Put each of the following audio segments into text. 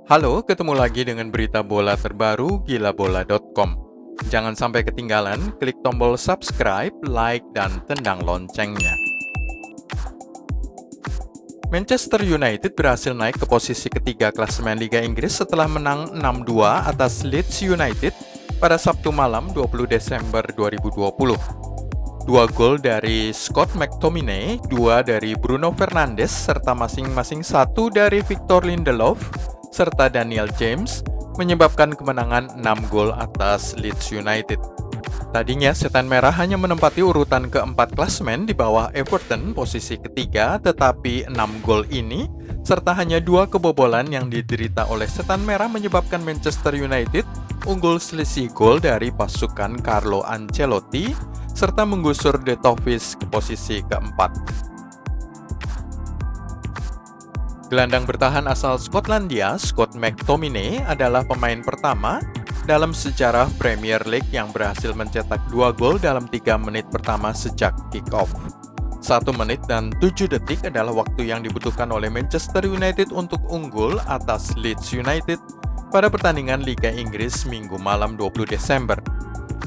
Halo, ketemu lagi dengan berita bola terbaru gilabola.com. Jangan sampai ketinggalan, klik tombol subscribe, like, dan tendang loncengnya. Manchester United berhasil naik ke posisi ketiga klasemen Liga Inggris setelah menang 6-2 atas Leeds United pada Sabtu malam 20 Desember 2020. Dua gol dari Scott McTominay, dua dari Bruno Fernandes, serta masing-masing satu dari Victor Lindelof, serta Daniel James, menyebabkan kemenangan 6 gol atas Leeds United. Tadinya Setan Merah hanya menempati urutan keempat klasemen di bawah Everton posisi ketiga, tetapi 6 gol ini, serta hanya 2 kebobolan yang diderita oleh Setan Merah menyebabkan Manchester United unggul selisih gol dari pasukan Carlo Ancelotti, serta menggusur The Toffees ke posisi keempat. Gelandang bertahan asal Skotlandia, Scott McTominay, adalah pemain pertama dalam sejarah Premier League yang berhasil mencetak 2 gol dalam 3 menit pertama sejak kick-off. 1 menit dan 7 detik adalah waktu yang dibutuhkan oleh Manchester United untuk unggul atas Leeds United pada pertandingan Liga Inggris Minggu malam 20 Desember.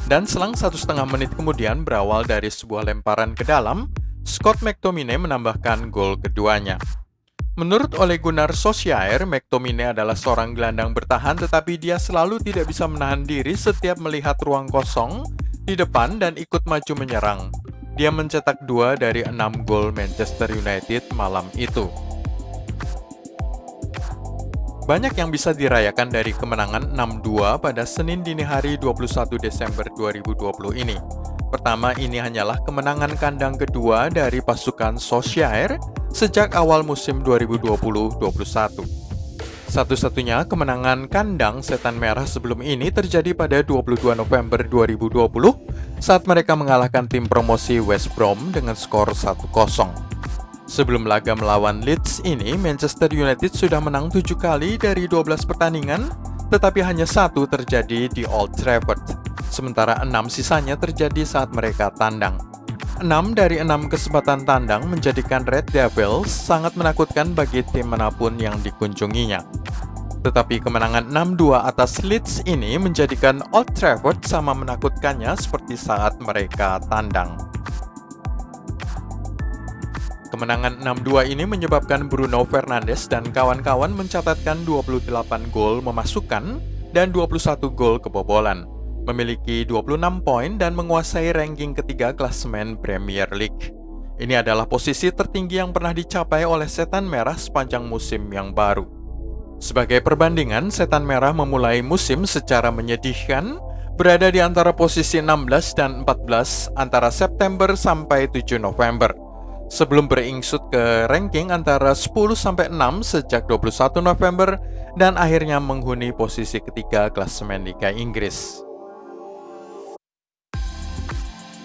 Dan selang 1,5 menit kemudian berawal dari sebuah lemparan ke dalam, Scott McTominay menambahkan gol keduanya. Menurut Ole Gunnar Solskjaer, McTominay adalah seorang gelandang bertahan tetapi dia selalu tidak bisa menahan diri setiap melihat ruang kosong di depan dan ikut maju menyerang. Dia mencetak 2 dari 6 gol Manchester United malam itu. Banyak yang bisa dirayakan dari kemenangan 6-2 pada Senin dini hari 21 Desember 2020 ini. Pertama, ini hanyalah kemenangan kandang kedua dari pasukan Solskjaer sejak awal musim 2020-21. Satu-satunya kemenangan kandang Setan Merah sebelum ini terjadi pada 22 November 2020 saat mereka mengalahkan tim promosi West Brom dengan skor 1-0. Sebelum laga melawan Leeds ini, Manchester United sudah menang 7 kali dari 12 pertandingan, tetapi hanya 1 terjadi di Old Trafford, sementara 6 sisanya terjadi saat mereka tandang. 6 dari 6 kesempatan tandang menjadikan Red Devils sangat menakutkan bagi tim manapun yang dikunjunginya. Tetapi kemenangan 6-2 atas Leeds ini menjadikan Old Trafford sama menakutkannya seperti saat mereka tandang. Kemenangan 6-2 ini menyebabkan Bruno Fernandes dan kawan-kawan mencatatkan 28 gol memasukkan dan 21 gol kebobolan, memiliki 26 poin dan menguasai ranking ketiga klasemen Premier League. Ini adalah posisi tertinggi yang pernah dicapai oleh Setan Merah sepanjang musim yang baru. Sebagai perbandingan, Setan Merah memulai musim secara menyedihkan, berada di antara posisi 16 dan 14 antara September sampai 7 November. Sebelum beringsut ke ranking antara 10-6 sejak 21 November dan akhirnya menghuni posisi ketiga klasemen Liga Inggris.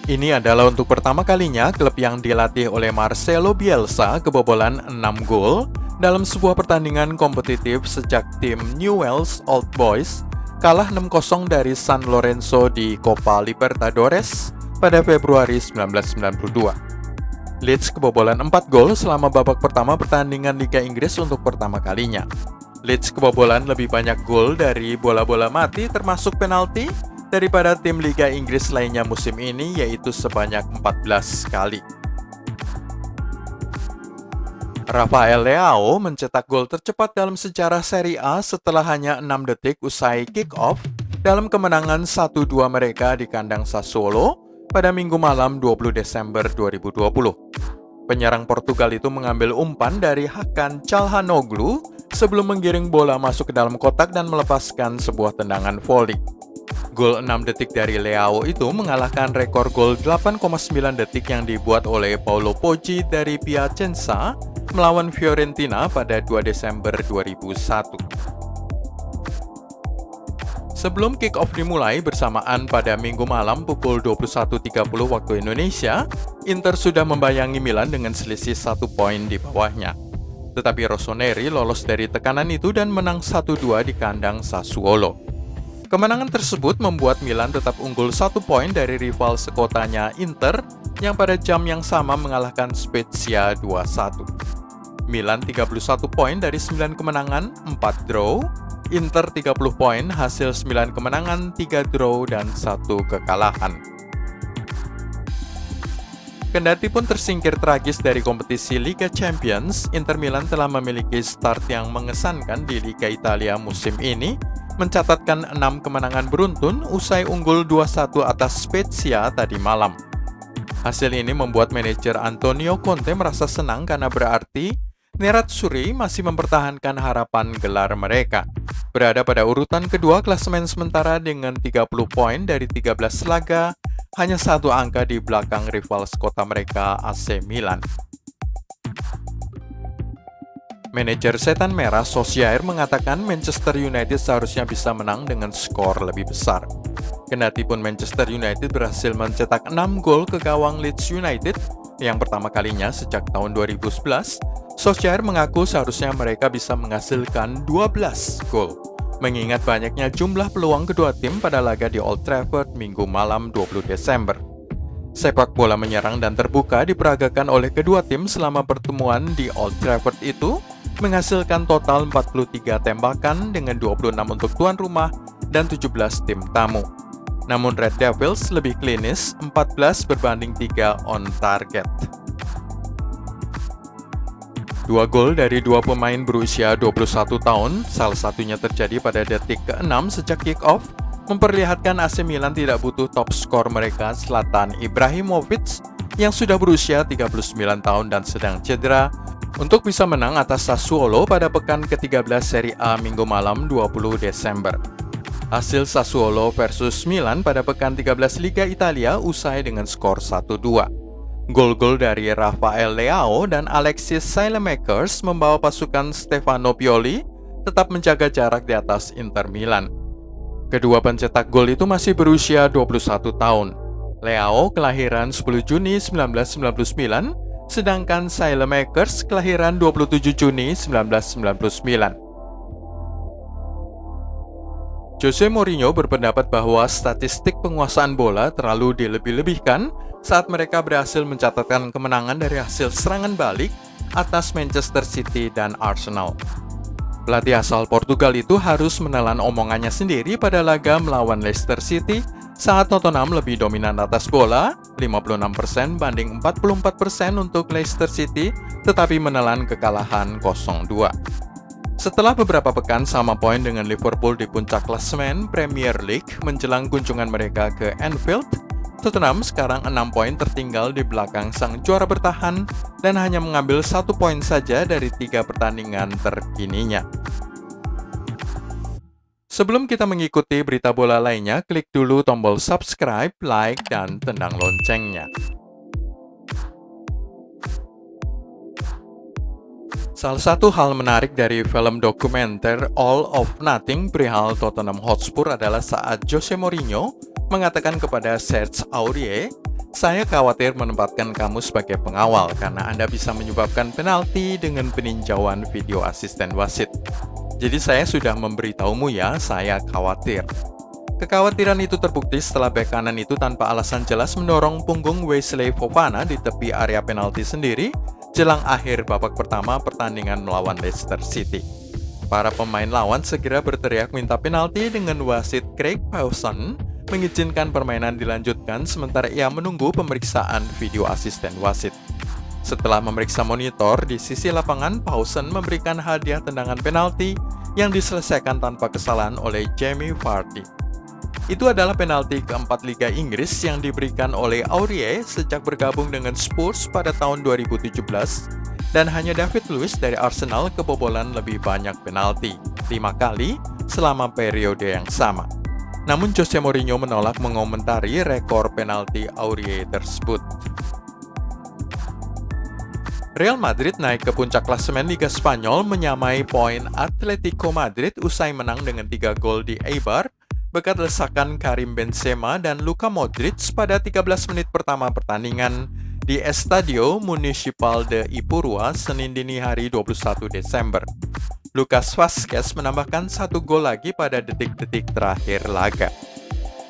Ini adalah untuk pertama kalinya klub yang dilatih oleh Marcelo Bielsa kebobolan 6 gol dalam sebuah pertandingan kompetitif sejak tim Newell's Old Boys kalah 6-0 dari San Lorenzo di Copa Libertadores pada Februari 1992. Leeds kebobolan 4 gol selama babak pertama pertandingan Liga Inggris untuk pertama kalinya. Leeds kebobolan lebih banyak gol dari bola-bola mati termasuk penalti daripada tim Liga Inggris lainnya musim ini, yaitu sebanyak 14 kali. Rafael Leao mencetak gol tercepat dalam sejarah Serie A setelah hanya 6 detik usai kick-off dalam kemenangan 1-2 mereka di kandang Sassuolo pada Minggu malam 20 Desember 2020. Penyerang Portugal itu mengambil umpan dari Hakan Calhanoglu sebelum menggiring bola masuk ke dalam kotak dan melepaskan sebuah tendangan voli. Gol 6 detik dari Leao itu mengalahkan rekor gol 8,9 detik yang dibuat oleh Paolo Poggi dari Piacenza melawan Fiorentina pada 2 Desember 2001. Sebelum kick-off dimulai bersamaan pada Minggu malam pukul 21.30 waktu Indonesia, Inter sudah membayangi Milan dengan selisih 1 poin di bawahnya. Tetapi Rossoneri lolos dari tekanan itu dan menang 1-2 di kandang Sassuolo. Kemenangan tersebut membuat Milan tetap unggul 1 poin dari rival sekotanya Inter yang pada jam yang sama mengalahkan Spezia 2-1. Milan 31 poin dari 9 kemenangan, 4 draw, Inter 30 poin, hasil 9 kemenangan, 3 draw, dan 1 kekalahan. Kendati pun tersingkir tragis dari kompetisi Liga Champions, Inter Milan telah memiliki start yang mengesankan di Liga Italia musim ini, mencatatkan 6 kemenangan beruntun usai unggul 2-1 atas Spezia tadi malam. Hasil ini membuat manajer Antonio Conte merasa senang karena berarti Nerazzurri masih mempertahankan harapan gelar mereka. Berada pada urutan kedua klasemen sementara dengan 30 poin dari 13 laga, hanya 1 angka di belakang rival sekota mereka AC Milan. Manajer Setan Merah Solskjaer mengatakan Manchester United seharusnya bisa menang dengan skor lebih besar. Kendati pun Manchester United berhasil mencetak 6 gol ke gawang Leeds United yang pertama kalinya sejak tahun 2011, Solskjaer mengaku seharusnya mereka bisa menghasilkan 12 gol, mengingat banyaknya jumlah peluang kedua tim pada laga di Old Trafford Minggu malam 20 Desember. Sepak bola menyerang dan terbuka diperagakan oleh kedua tim selama pertemuan di Old Trafford itu, menghasilkan total 43 tembakan dengan 26 untuk tuan rumah dan 17 tim tamu. Namun Red Devils lebih klinis, 14 berbanding 3 on target. 2 gol dari 2 pemain berusia 21 tahun, salah satunya terjadi pada detik ke-6 sejak kick-off, memperlihatkan AC Milan tidak butuh top skor mereka Zlatan Ibrahimovic yang sudah berusia 39 tahun dan sedang cedera untuk bisa menang atas Sassuolo pada pekan ke-13 Serie A Minggu malam 20 Desember. Hasil Sassuolo versus Milan pada pekan 13 Liga Italia usai dengan skor 1-2. Gol-gol dari Rafael Leao dan Alexis Saelemaekers membawa pasukan Stefano Pioli tetap menjaga jarak di atas Inter Milan. Kedua pencetak gol itu masih berusia 21 tahun. Leao kelahiran 10 Juni 1999, sedangkan Saelemaekers kelahiran 27 Juni 1999. Jose Mourinho berpendapat bahwa statistik penguasaan bola terlalu dilebih-lebihkan saat mereka berhasil mencatatkan kemenangan dari hasil serangan balik atas Manchester City dan Arsenal. Pelatih asal Portugal itu harus menelan omongannya sendiri pada laga melawan Leicester City saat Tottenham lebih dominan atas bola, 56% banding 44% untuk Leicester City, tetapi menelan kekalahan 0-2. Setelah beberapa pekan sama poin dengan Liverpool di puncak klasemen Premier League menjelang kunjungan mereka ke Anfield, Tottenham sekarang 6 poin tertinggal di belakang sang juara bertahan dan hanya mengambil 1 poin saja dari 3 pertandingan terkininya. Sebelum kita mengikuti berita bola lainnya, klik dulu tombol subscribe, like, dan tendang loncengnya. Salah satu hal menarik dari film dokumenter All of Nothing perihal Tottenham Hotspur adalah saat Jose Mourinho mengatakan kepada Serge Aurier, "Saya khawatir menempatkan kamu sebagai pengawal karena Anda bisa menyebabkan penalti dengan peninjauan video asisten wasit. Jadi saya sudah memberitahumu ya, saya khawatir." Kekhawatiran itu terbukti setelah bek kanan itu tanpa alasan jelas mendorong punggung Wesley Fofana di tepi area penalti sendiri jelang akhir babak pertama pertandingan melawan Leicester City. Para pemain lawan segera berteriak minta penalti dengan wasit Craig Pawson mengizinkan permainan dilanjutkan sementara ia menunggu pemeriksaan video asisten wasit. Setelah memeriksa monitor di sisi lapangan, Pawson memberikan hadiah tendangan penalti yang diselesaikan tanpa kesalahan oleh Jamie Vardy. Itu adalah penalti keempat Liga Inggris yang diberikan oleh Aurier sejak bergabung dengan Spurs pada tahun 2017 dan hanya David Luiz dari Arsenal kebobolan lebih banyak penalti, 5 kali selama periode yang sama. Namun Jose Mourinho menolak mengomentari rekor penalti Aurier tersebut. Real Madrid naik ke puncak klasemen Liga Spanyol menyamai poin Atletico Madrid usai menang dengan 3 gol di Eibar berkat lesakan Karim Benzema dan Luka Modric pada 13 menit pertama pertandingan di Estadio Municipal de Ipurua Senin dini hari 21 Desember. Lucas Vazquez menambahkan 1 gol lagi pada detik-detik terakhir laga.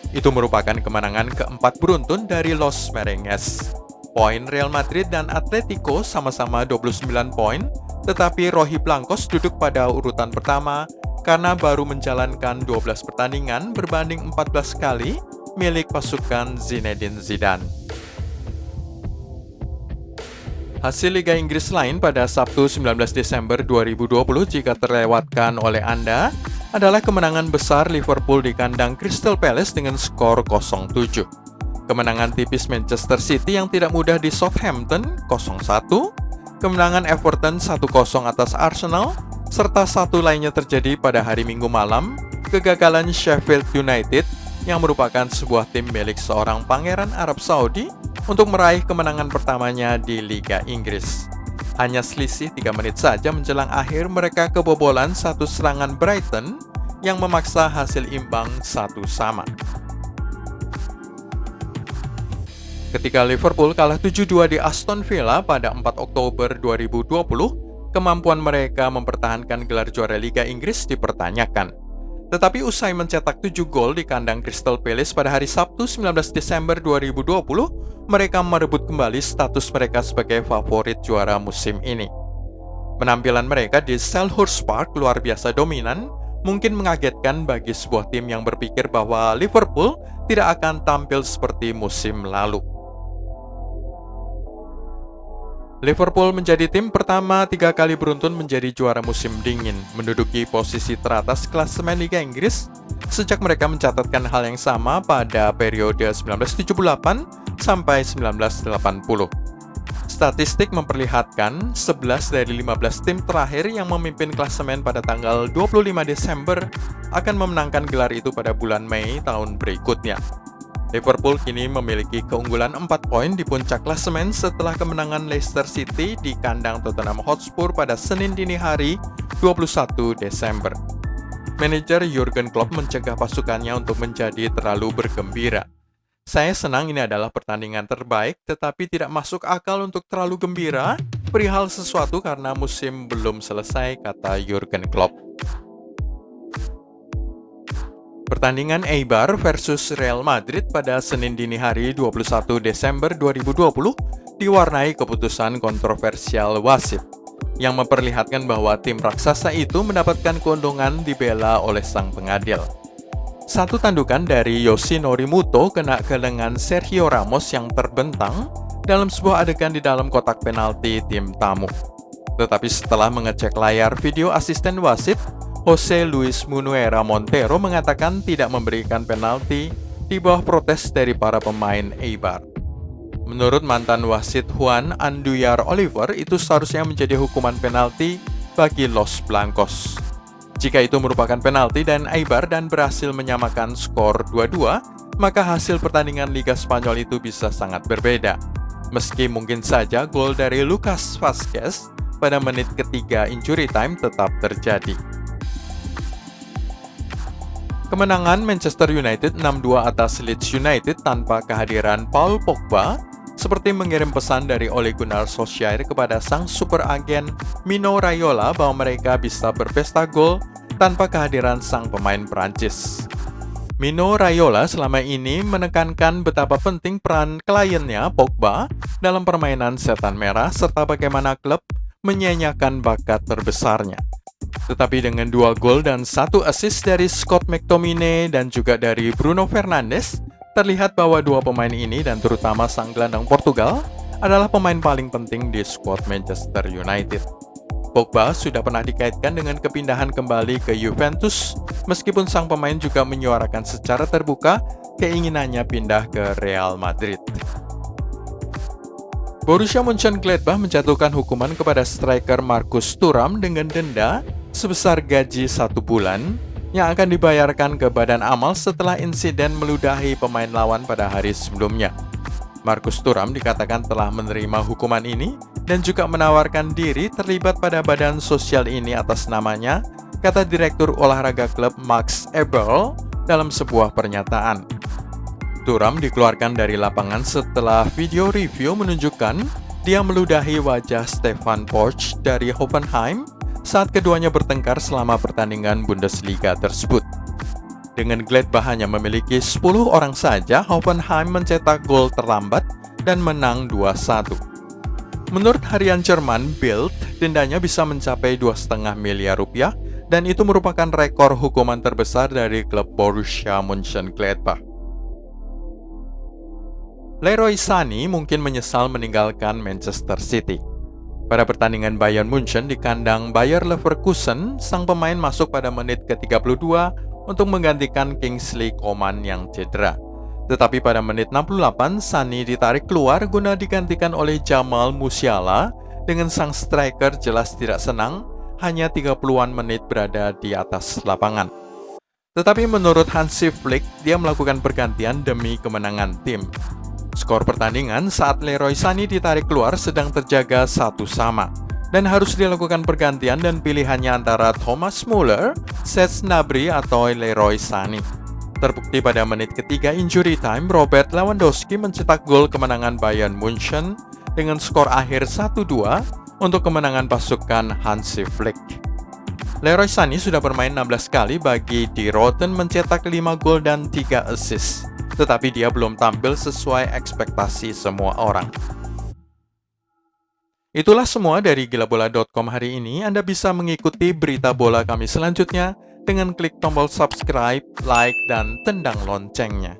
Itu merupakan kemenangan keempat beruntun dari Los Merengues. Poin Real Madrid dan Atletico sama-sama 29 poin, tetapi Rojiblancos duduk pada urutan pertama karena baru menjalankan 12 pertandingan berbanding 14 kali milik pasukan Zinedine Zidane. Hasil Liga Inggris lain pada Sabtu 19 Desember 2020 jika terlewatkan oleh Anda adalah kemenangan besar Liverpool di kandang Crystal Palace dengan skor 0-7. Kemenangan tipis Manchester City yang tidak mudah di Southampton 0-1, kemenangan Everton 1-0 atas Arsenal, serta satu lainnya terjadi pada hari Minggu malam, kegagalan Sheffield United yang merupakan sebuah tim milik seorang pangeran Arab Saudi untuk meraih kemenangan pertamanya di Liga Inggris. Hanya selisih 3 menit saja menjelang akhir mereka kebobolan satu serangan Brighton yang memaksa hasil imbang 1-1. Ketika Liverpool kalah 7-2 di Aston Villa pada 4 Oktober 2020, kemampuan mereka mempertahankan gelar juara Liga Inggris dipertanyakan. Tetapi usai mencetak 7 gol di kandang Crystal Palace pada hari Sabtu 19 Desember 2020, mereka merebut kembali status mereka sebagai favorit juara musim ini. Penampilan mereka di Selhurst Park luar biasa dominan, mungkin mengagetkan bagi sebuah tim yang berpikir bahwa Liverpool tidak akan tampil seperti musim lalu. Liverpool menjadi tim pertama 3 kali beruntun menjadi juara musim dingin, menduduki posisi teratas klasemen Liga Inggris sejak mereka mencatatkan hal yang sama pada periode 1978 sampai 1980. Statistik memperlihatkan 11 dari 15 tim terakhir yang memimpin klasemen pada tanggal 25 Desember akan memenangkan gelar itu pada bulan Mei tahun berikutnya. Liverpool kini memiliki keunggulan 4 poin di puncak klasemen setelah kemenangan Leicester City di kandang Tottenham Hotspur pada Senin dini hari 21 Desember. Manajer Jurgen Klopp mencegah pasukannya untuk menjadi terlalu bergembira. Saya senang ini adalah pertandingan terbaik, tetapi tidak masuk akal untuk terlalu gembira perihal sesuatu karena musim belum selesai, kata Jurgen Klopp. Pertandingan Eibar versus Real Madrid pada Senin dini hari 21 Desember 2020 diwarnai keputusan kontroversial wasit yang memperlihatkan bahwa tim raksasa itu mendapatkan keuntungan dibela oleh sang pengadil. Satu tandukan dari Yoshinori Muto kena ke lengan Sergio Ramos yang terbentang dalam sebuah adegan di dalam kotak penalti tim tamu. Tetapi setelah mengecek layar video, asisten wasit Jose Luis Munuera Montero mengatakan tidak memberikan penalti di bawah protes dari para pemain Eibar. Menurut mantan wasit Juan Anduyar Oliver, itu seharusnya menjadi hukuman penalti bagi Los Blancos. Jika itu merupakan penalti dan Eibar dan berhasil menyamakan skor 2-2, maka hasil pertandingan Liga Spanyol itu bisa sangat berbeda. Meski mungkin saja gol dari Lucas Vazquez pada menit ketiga injury time tetap terjadi. Kemenangan Manchester United 6-2 atas Leeds United tanpa kehadiran Paul Pogba seperti mengirim pesan dari Ole Gunnar Solskjaer kepada sang super agen Mino Raiola bahwa mereka bisa berpesta gol tanpa kehadiran sang pemain Prancis. Mino Raiola selama ini menekankan betapa penting peran kliennya Pogba dalam permainan setan merah serta bagaimana klub menyanyiakan bakat terbesarnya. Tetapi dengan 2 gol dan 1 assist dari Scott McTominay dan juga dari Bruno Fernandes, terlihat bahwa 2 pemain ini dan terutama sang gelandang Portugal adalah pemain paling penting di skuad Manchester United. Pogba sudah pernah dikaitkan dengan kepindahan kembali ke Juventus, meskipun sang pemain juga menyuarakan secara terbuka keinginannya pindah ke Real Madrid. Borussia Mönchengladbach menjatuhkan hukuman kepada striker Markus Thuram dengan denda sebesar gaji 1 bulan yang akan dibayarkan ke badan amal setelah insiden meludahi pemain lawan pada hari sebelumnya. Markus Thuram dikatakan telah menerima hukuman ini dan juga menawarkan diri terlibat pada badan sosial ini atas namanya, kata Direktur Olahraga klub Max Eberl dalam sebuah pernyataan. Thuram dikeluarkan dari lapangan setelah video review menunjukkan dia meludahi wajah Stefan Posch dari Hoffenheim saat keduanya bertengkar selama pertandingan Bundesliga tersebut. Dengan Gladbach hanya memiliki 10 orang saja, Hoffenheim mencetak gol terlambat dan menang 2-1. Menurut harian Jerman Bild, dendanya bisa mencapai 2,5 miliar rupiah dan itu merupakan rekor hukuman terbesar dari klub Borussia Mönchengladbach. Leroy Sané mungkin menyesal meninggalkan Manchester City. Pada pertandingan Bayern Munchen di kandang Bayer Leverkusen, sang pemain masuk pada menit ke-32 untuk menggantikan Kingsley Coman yang cedera. Tetapi pada menit 68, Sané ditarik keluar guna digantikan oleh Jamal Musiala dengan sang striker jelas tidak senang hanya 30-an menit berada di atas lapangan. Tetapi menurut Hansi Flick, dia melakukan pergantian demi kemenangan tim. Skor pertandingan saat Leroy Sané ditarik keluar sedang terjaga 1-1 dan harus dilakukan pergantian dan pilihannya antara Thomas Müller, Serge Gnabry atau Leroy Sané. Terbukti pada menit ketiga injury time, Robert Lewandowski mencetak gol kemenangan Bayern Munchen dengan skor akhir 1-2 untuk kemenangan pasukan Hansi Flick. Leroy Sané sudah bermain 16 kali bagi Die Roten, mencetak 5 gol dan 3 assist. Tetapi dia belum tampil sesuai ekspektasi semua orang. Itulah semua dari gilabola.com hari ini. Anda bisa mengikuti berita bola kami selanjutnya dengan klik tombol subscribe, like, dan tendang loncengnya.